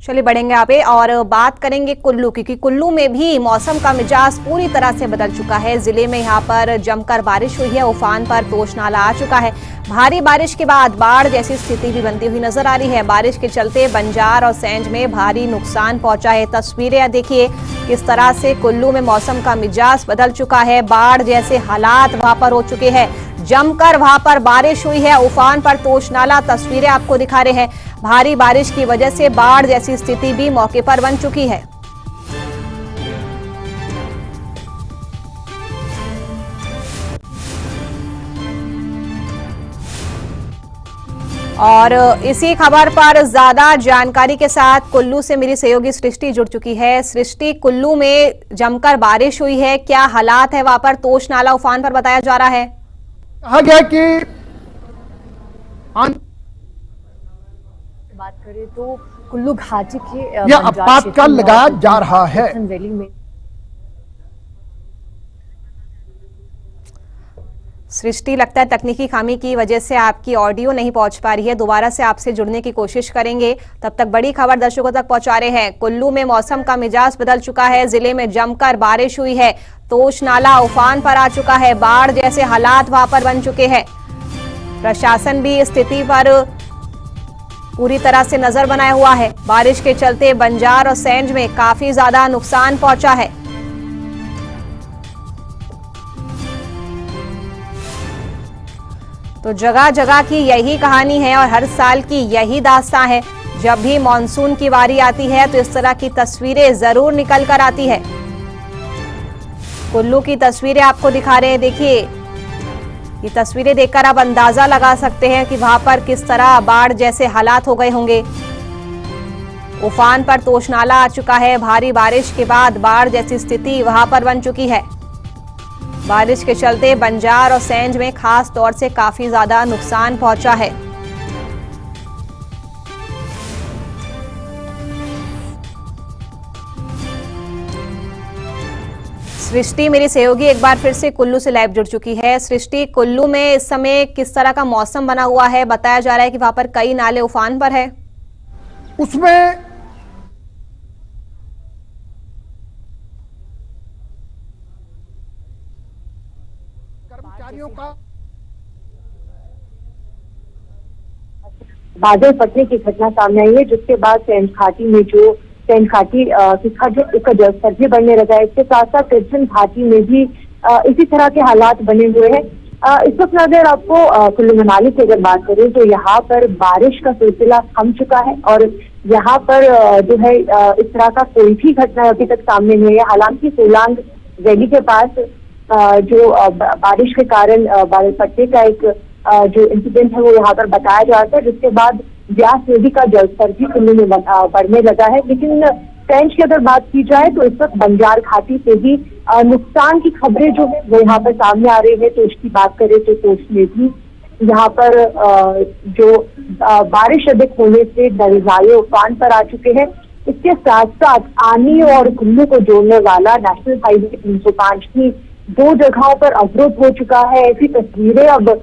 चलिए बढ़ेंगे आगे और बात करेंगे कुल्लू की, क्योंकि कुल्लू में भी मौसम का मिजाज पूरी तरह से बदल चुका है। जिले में यहां पर जमकर बारिश हुई है, उफान पर तोश नाला आ चुका है। भारी बारिश के बाद बाढ़ जैसी स्थिति भी बनती हुई नजर आ रही है। बारिश के चलते बंजार और सेंज में भारी नुकसान पहुंचा है। तस्वीरें देखिए किस तरह से कुल्लू में मौसम का मिजाज बदल चुका है। बाढ़ जैसे हालात वहां पर हो चुके हैं। जमकर वहां पर बारिश हुई है, उफान पर तोश नाला तस्वीरें आपको दिखा रहे हैं। भारी बारिश की वजह से बाढ़ जैसी स्थिति भी मौके पर बन चुकी है। और इसी खबर पर ज्यादा जानकारी के साथ कुल्लू से मेरी सहयोगी सृष्टि जुड़ चुकी है। सृष्टि, कुल्लू में जमकर बारिश हुई है, क्या हालात है वहां पर? तोश नाला उफान पर बताया जा रहा है। कहा गया कि बात करें तो कुल्लू घाटी के यह आपातकाल लगाया जा रहा है। वैली में सृष्टि, लगता है तकनीकी खामी की वजह से आपकी ऑडियो नहीं पहुंच पा रही है। दोबारा से आपसे जुड़ने की कोशिश करेंगे। तब तक बड़ी खबर दर्शकों तक पहुंचा रहे हैं। कुल्लू में मौसम का मिजाज बदल चुका है। जिले में जमकर बारिश हुई है, तोश नाला उफान पर आ चुका है। बाढ़ जैसे हालात वहां पर बन चुके हैं। प्रशासन भी स्थिति पर पूरी तरह से नजर बनाए हुआ है। बारिश के चलते बंजार और सेंज में काफी ज्यादा नुकसान पहुंचा है। तो जगह जगह की यही कहानी है और हर साल की यही दास्तां है। जब भी मॉनसून की बारी आती है तो इस तरह की तस्वीरें जरूर निकल कर आती है। कुल्लू की तस्वीरें आपको दिखा रहे हैं। देखिए, ये तस्वीरें देखकर आप अंदाजा लगा सकते हैं कि वहां पर किस तरह बाढ़ जैसे हालात हो गए होंगे। उफान पर तोश नाला आ चुका है। भारी बारिश के बाद बाढ़ जैसी स्थिति वहां पर बन चुकी है। बारिश के चलते बंजार और सेंज में खास तौर से काफी ज्यादा नुकसान पहुंचा है। सृष्टि, मेरी सहयोगी एक बार फिर से कुल्लू से लाइव जुड़ चुकी है। सृष्टि, कुल्लू में इस समय किस तरह का मौसम बना हुआ है? बताया जा रहा है कि वहां पर कई नाले उफान पर है। उसमें कर्मचारियों का बादल फटने की घटना सामने आई है, जिसके बाद सेंध घाटी में जो सेंध घाटी का जलस्तर भी बढ़ने लगा है। इसके साथ साथ तिरछन घाटी में भी इसी तरह के हालात बने हुए हैं। इस वक्त अगर आपको कुल्लू मनाली की अगर बात करें तो यहाँ पर बारिश का सिलसिला थम चुका है और यहाँ पर जो है इस तरह का कोई भी घटना अभी तक सामने नहीं है। हालांकि सोलांग वैली के पास जो बारिश के कारण बादल फटने का एक जो इंसिडेंट है वो यहाँ पर बताया जा रहा है, जिसके बाद व्यास नदी का जलस्तर भी कुल्लू में बढ़ने लगा है। लेकिन सेंज की अगर बात की जाए तो इस वक्त बंजार घाटी से भी नुकसान की खबरें जो है वो यहाँ पर सामने आ रही है। तो इसकी बात करें तो तोश में भी यहाँ पर जो बारिश अधिक होने से दरियाए उफान पर आ चुके हैं। इसके साथ साथ आनी और कुल्लू को जोड़ने वाला नेशनल हाईवे 305 भी 2 जगहों पर अवरुद्ध हो चुका है। ऐसी तस्वीरें अब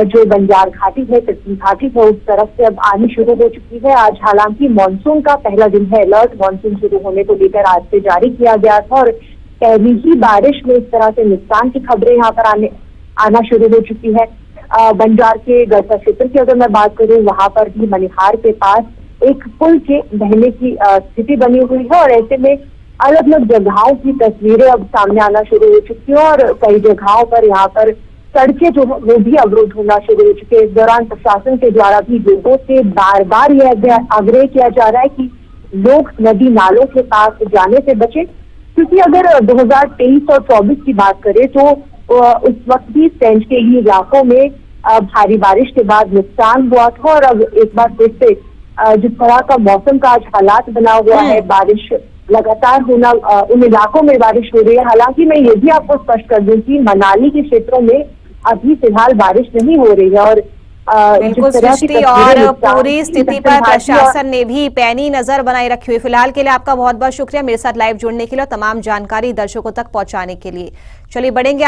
जो बंजार घाटी है, तिरछन घाटी है, उस तरफ से अब आनी शुरू हो चुकी है। आज हालांकि मानसून का पहला दिन है। अलर्ट मानसून शुरू होने को लेकर आज से जारी किया गया था और पहली ही बारिश में इस तरह से नुकसान की खबरें यहाँ पर आना शुरू हो चुकी है। बंजार के गरसा क्षेत्र की अगर मैं बात करूँ, वहां पर भी मनिहार के पास एक पुल के बहने की स्थिति बनी हुई है और ऐसे में अलग अलग जगहों की तस्वीरें अब सामने आना शुरू हो चुकी है और कई जगहों पर यहाँ पर सड़कें जो है वो भी अवरुद्ध होना शुरू हो चुके हैं। इस दौरान प्रशासन के द्वारा भी लोगों से बार बार यह आग्रह किया जा रहा है कि लोग नदी नालों के पास जाने से बचें, क्योंकि अगर 2023 और 24 की बात करें तो उस वक्त भी सेंज के ही इलाकों में भारी बारिश के बाद नुकसान हुआ था और अब एक बार फिर से जिस तरह का मौसम का आज हालात बना हुआ है, बारिश लगातार होना, उन इलाकों में बारिश हो रही है। हालांकि मैं ये भी आपको स्पष्ट कर दूं कि मनाली के क्षेत्रों में अभी फिलहाल बारिश नहीं हो रही है और बिल्कुल सृष्टि, और पूरी स्थिति पर प्रशासन ने भी पैनी नजर बनाए रखी हुई। फिलहाल के लिए आपका बहुत बहुत शुक्रिया मेरे साथ लाइव जुड़ने के लिए और तमाम जानकारी दर्शकों तक पहुंचाने के लिए। चलिए बढ़ेंगे।